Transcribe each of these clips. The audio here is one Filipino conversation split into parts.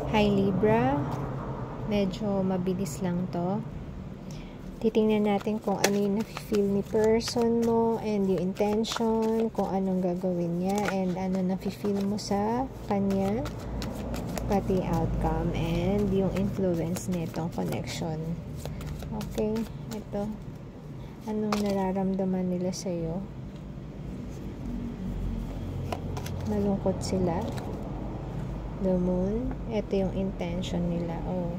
Hi Libra, medyo mabilis lang to. Titingnan natin kung ano yung nafe-feel ni person mo and yung intention, kung anong gagawin niya and ano nafe-feel mo sa kanya, pati outcome and yung influence nitong connection. Okay, ito. Anong nararamdaman nila sa'yo? Malungkot sila? The moon, ito yung intention nila. Oh,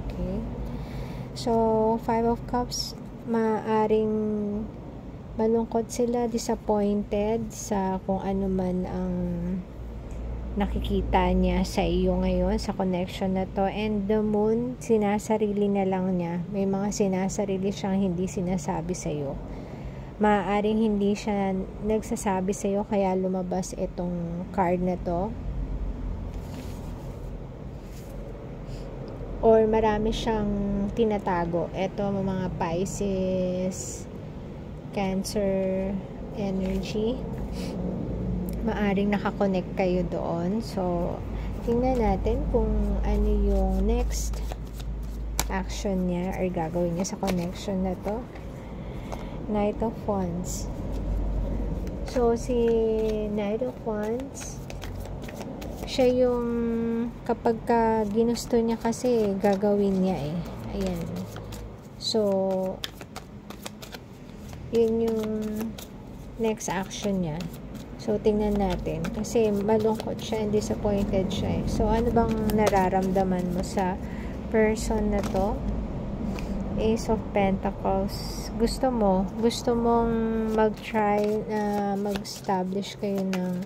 okay. So, 5 of Cups, maaring malungkot sila, disappointed sa kung ano man ang nakikita niya sa iyo ngayon, sa connection na to. And the moon, sinasarili na lang niya. May mga sinasarili siyang hindi sinasabi sa iyo. Maaaring hindi siya nagsasabi sa iyo, kaya lumabas itong card na to. Or marami siyang tinatago. Ito mga Pisces, Cancer energy. Maaring nakakonect kayo doon. So, tingnan natin kung ano yung next action niya or gagawin niya sa connection na to. Knight of Wands. So, si Knight of Wands, siya yung kapag ka ginusto niya kasi gagawin niya eh. Ayan. So, yun yung next action niya. So, tingnan natin. Kasi malungkot siya and disappointed siya eh. So, ano bang nararamdaman mo sa person na to? Ace of Pentacles. Gusto mong mag-try na mag-establish kayo ng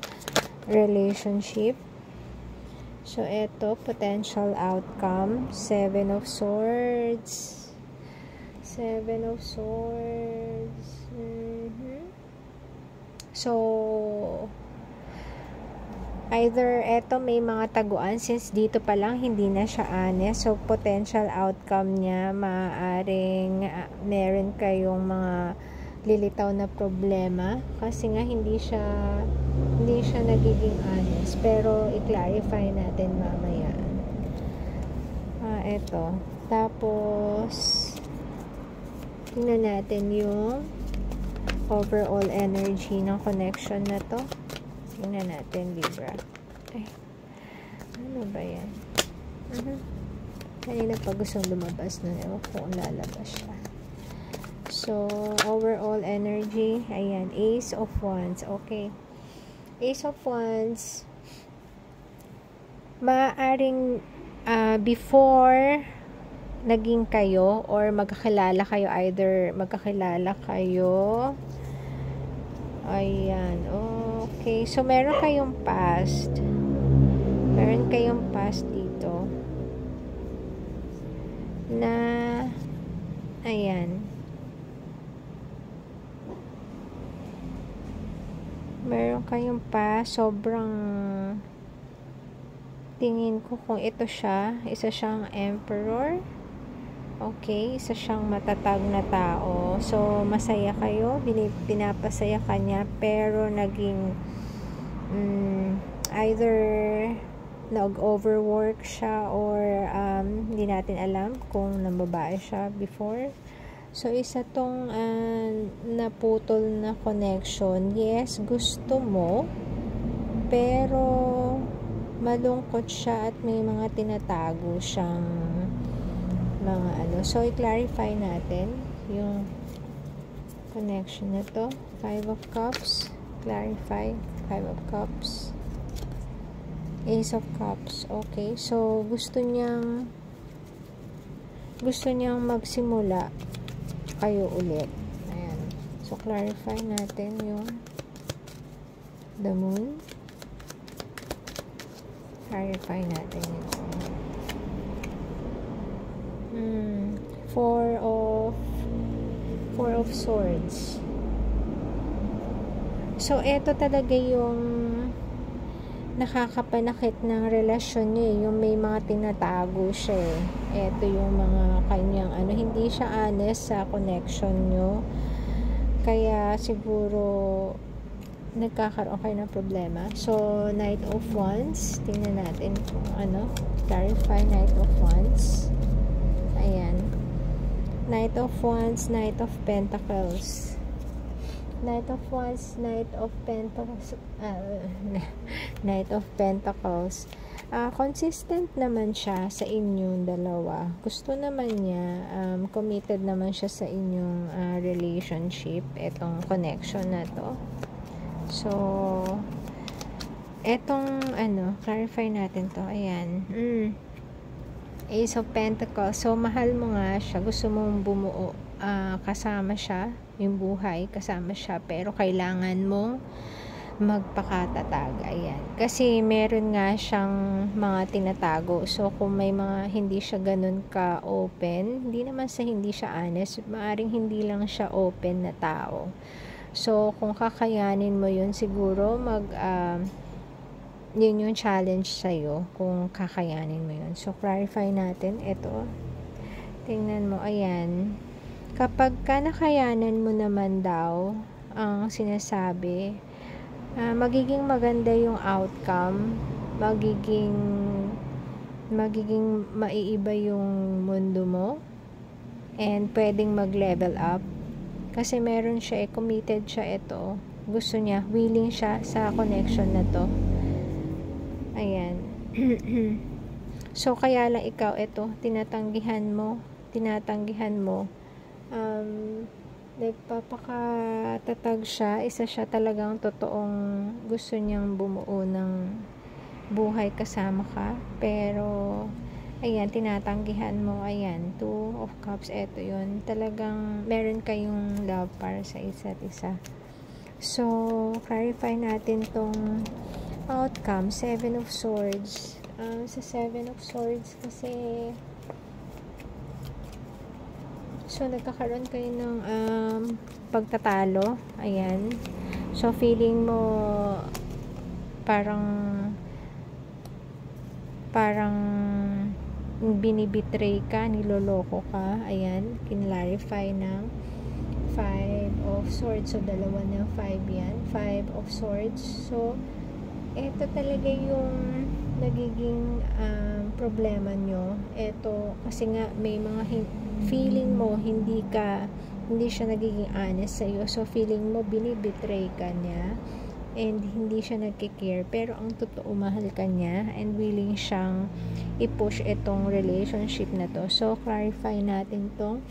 relationship. So, ito, potential outcome. 7 of Swords. 7 of Swords. So, either ito may mga taguan since dito pa lang hindi na siya honest. So, potential outcome niya, maaaring meron kayong mga lilitaw na problema kasi nga hindi siya nagiging honest, pero i-clarify natin mamaya. Eto. Tapos tingnan natin yung overall energy ng connection na to. Tingnan natin, Libra. Ay, ano ba yan? Kanina pa gustong lumabas na. Ewan ko kung lalabas siya. So, overall energy, ayan, Ace of Wands. Okay. Ace of Wands, maaaring before naging kayo or magkakilala kayo, either magkakilala kayo, ayan, okay, so meron kayong past dito na ayan, meron kayong sobrang tingin ko kung ito siya, isa siyang emperor. Okay, isa siyang matatag na tao. So, masaya kayo, pinapasaya kanya, pero naging either nag-overwork siya or hindi natin alam kung nababae siya before. So, isa tong naputol na connection. Yes, gusto mo, pero malungkot siya at may mga tinatago siyang mga ano. So, i-clarify natin yung connection na to. 5 of Cups. Clarify. 5 of Cups. Ace of Cups. Okay. So, gusto niyang magsimula kayo ulit. Ayan. So, clarify natin yung the moon. Clarify natin yun. 4 of Swords. So, eto talaga yung nakakapanakit ng relasyon niya, yung may mga tinatago siya eh. Eto yung mga kanyang hindi siya honest sa connection nyo, kaya siguro nagkakaroon kayo ng problema. So, Knight of Wands. Tingnan natin kung ano. Clarify Knight of Wands. Ayan. Knight of Wands, Knight of Pentacles. Knight of Wands, Knight of Pentacles. Knight of Pentacles. Consistent naman siya sa inyong dalawa. Gusto naman niya, committed naman siya sa inyong relationship, etong connection na to. So, etong clarify natin to. Ayan. Ace of Pentacles. So, mahal mo nga siya. Gusto mong bumuo. Kasama siya. Yung buhay. Kasama siya. Pero kailangan mong magpakatatag. Ayan. Kasi meron nga siyang mga tinatago. So, kung may mga hindi siya ganun ka-open, hindi naman sa hindi siya honest, maaring hindi lang siya open na tao. So, kung kakayanin mo yun, siguro yun yung challenge sa'yo, kung kakayanin mo yun. So, clarify natin. Ito. Tingnan mo. Ayan. Kapag nakayanan mo naman daw, ang sinasabi, magiging maganda yung outcome, magiging maiiba yung mundo mo, and pwedeng mag-level up. Kasi meron siya, committed siya ito. Gusto niya, willing siya sa connection na to. Ayan. So, kaya lang ikaw, ito, tinatanggihan mo. Nagpapakatatag siya. Isa siya talagang totoong gusto niyang bumuo ng buhay kasama ka. Pero, ayan, tinatanggihan mo. Ayan, 2 of Cups. Ito yun. Talagang meron kayong love para sa isa't isa. So, clarify natin tong outcome. 7 of Swords. Sa 7 of Swords kasi so, nagkakaroon kayo ng pagtatalo. Ayan. So, feeling mo parang binibitray ka, niloloko ka. Ayan. Kinlarify ng 5 of Swords. So, dalawa ng 5 yan. 5 of Swords. So, ito talaga yung nagiging problema nyo. Ito, kasi nga may mga feeling mo hindi siya nagiging honest sa'yo. So, feeling mo binibitray ka niya and hindi siya nagkikare. Pero ang totoo, mahal ka niya and willing siyang i-push itong relationship na to. So, clarify natin tong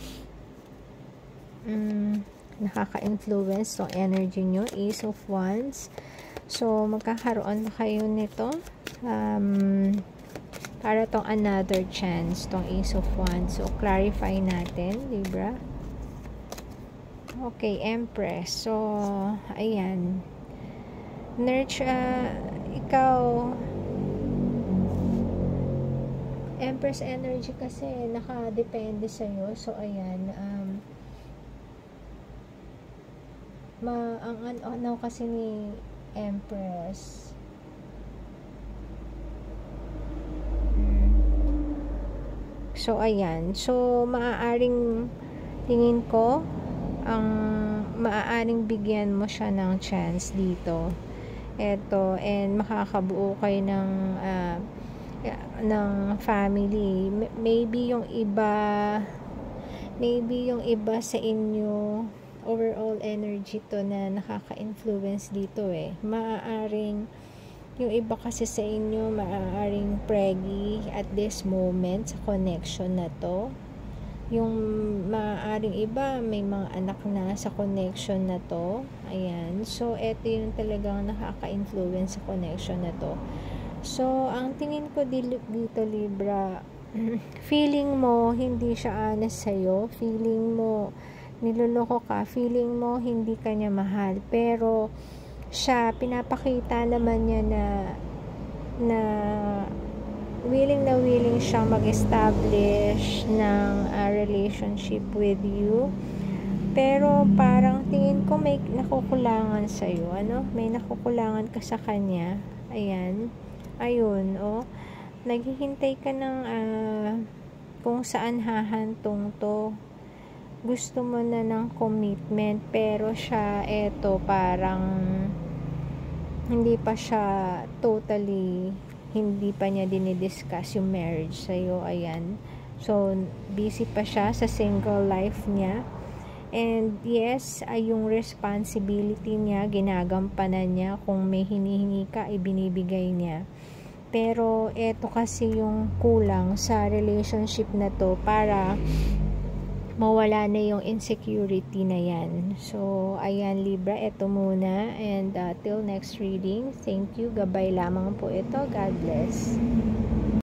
nakaka-influence tong energy nyo. Ace of Wands. So, magkakaroon na kayo nito. Para tong another chance, tong Ace of Wands. So, clarify natin, Libra. Okay, Empress. So, ayan. Ikaw, Empress energy kasi nakadepende sa'yo. So, ayan. Ang kasi ni Empress. So, ayan. So, maaaring tingin ko, maaaring bigyan mo siya ng chance dito. Eto, and makakabuo kayo ng family. Maybe yung iba sa inyo, overall energy to na nakaka-influence dito maaaring yung iba kasi sa inyo maaaring preggy at this moment sa connection na to. Yung maaaring iba may mga anak na sa connection na to. Ayan. So, eto yung talagang nakaka-influence sa connection na to. So, ang tingin ko dito, Libra, feeling mo hindi siya honest sa'yo. Feeling mo niloloko ka. Feeling mo hindi ka niya mahal. Pero, siya, pinapakita naman niya na willing siyang mag-establish ng relationship with you. Pero parang tingin ko may nakukulangan sa'yo. May nakukulangan ka sa kanya. Ayan. Ayun, naghihintay ka ng kung saan hahantong to. Gusto mo na ng commitment, pero siya, parang hindi pa siya totally, hindi pa niya dinidiscuss yung marriage sa'yo. Ayan. So, busy pa siya sa single life niya. And yes, ay yung responsibility niya, ginagampanan niya. Kung may hinihingi ka, ibinibigay niya. Pero eto kasi yung kulang sa relationship na to para mawala na yung insecurity na yan. So, ayan Libra, eto muna. And till next reading, thank you. Gabay lamang po ito. God bless.